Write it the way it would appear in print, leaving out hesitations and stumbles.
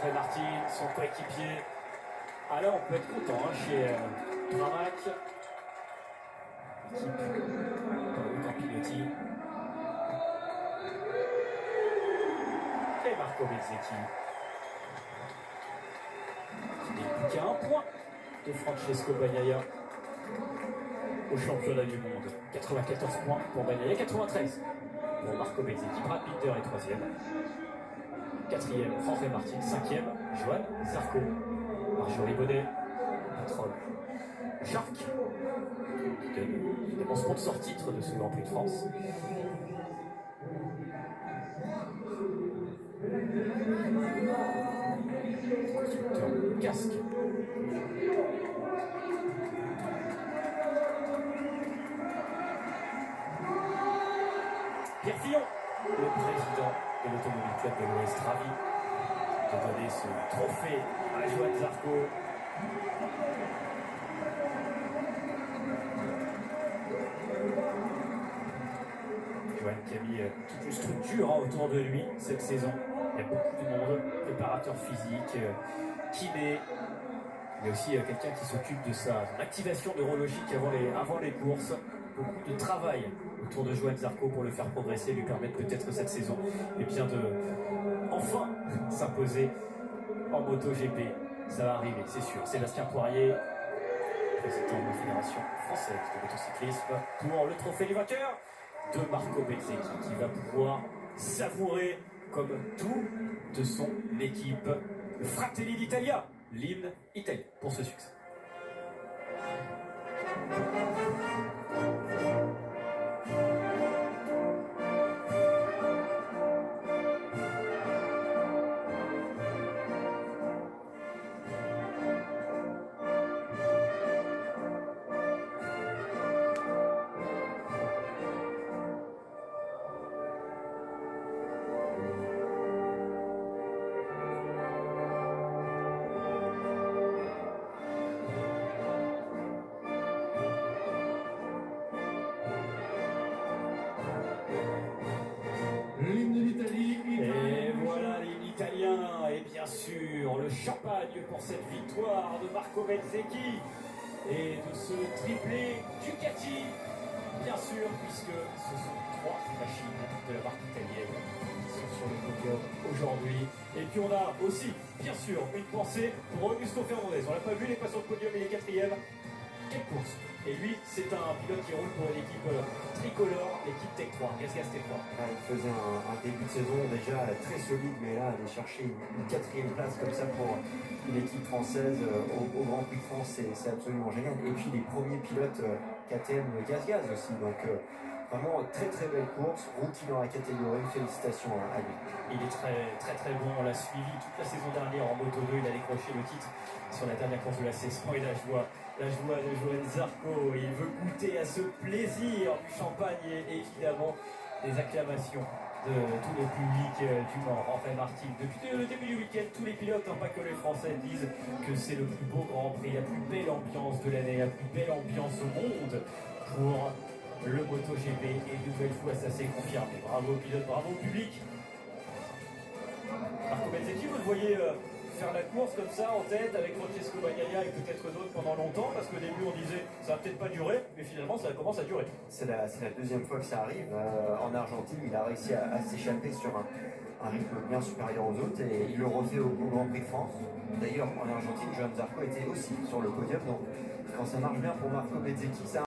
Jorge Martin, son coéquipier. Alors on peut être content chez Pramac. Équipe Paolo Campilotti. Et Marco Bezzecchi. Qui n'est plus qu'à un point de Francesco Bagnaia au championnat du monde. 94 points pour Bagnaia, 93 pour Marco Bezzecchi. Brad Binder est troisième. Quatrième, Jorge Martin. Cinquième, Johan Zarco. Marjorie Bonnet, patronne Shark, qui donne évidemment sponsor titre de ce Grand Prix de France. Constructeur de casque. Pierre Fillon, le président de l'Automobile Club de l'Ouest, ravi de donner ce trophée à Johan Zarco. Johan qui a mis toute une structure autour de lui cette saison. Il y a beaucoup de monde, préparateur physique, kiné. Il y a aussi quelqu'un qui s'occupe de son activation neurologique avant les courses. Beaucoup de travail autour de Johan Zarco pour le faire progresser, lui permettre peut-être cette saison de enfin s'imposer en MotoGP. Ça va arriver, c'est sûr. Sébastien Poirier, président de la Fédération française de motocyclisme, pour le trophée du vainqueur de Marco Bezzecchi, qui va pouvoir savourer, comme tout de son équipe, le Fratelli d'Italia, l'hymne italien, pour ce succès. L'hymne de l'Italie. Et voilà l'hymne italien. Et bien sûr, le champagne pour cette victoire de Marco Bezzecchi et de ce triplé Ducati. Bien sûr, puisque ce sont 3 machines de la marque italienne qui sont sur le podium aujourd'hui. Et puis on a aussi, bien sûr, une pensée pour Augusto Fernandez. On l'a pas vu, il est pas sur le podium, il est 4e. Quelle course! Et lui, c'est un pilote qui roule pour l'équipe tricolore, l'équipe Tech 3, Gasgas Tech 3. Il faisait un début de saison déjà très solide, mais là, aller chercher une 4e place comme ça pour une équipe française au Grand Prix de France, c'est absolument génial. Et puis les premiers pilotes KTM Gasgas aussi, donc vraiment très très belle course, rookie dans la catégorie, félicitations à lui. Il est très bon, on l'a suivi toute la saison dernière en Moto 2, il a décroché le titre sur la dernière course de la saison et la joie de Johan Zarco. Il veut goûter à ce plaisir du champagne et évidemment des acclamations de tout le public du Mans. Jorge Martin, depuis le début du week-end, tous les pilotes, pas que les Français, disent que c'est le plus beau Grand Prix, la plus belle ambiance de l'année, la plus belle ambiance au monde pour le MotoGP. Et une nouvelle fois, ça s'est confirmé. Bravo aux pilotes, bravo au public. Marco Bezzecchi, vous le voyez faire la course comme ça en tête avec Francesco Bagnaia et peut-être d'autres pendant longtemps, parce qu'au début on disait ça va peut-être pas durer, mais finalement ça commence à durer. C'est la 2e fois que ça arrive. En Argentine, il a réussi à s'échapper sur un rythme bien supérieur aux autres et il le refait au Grand Prix de France. D'ailleurs, en Argentine, Johan Zarco était aussi sur le podium, donc quand ça marche bien pour Marco Bezzecchi, ça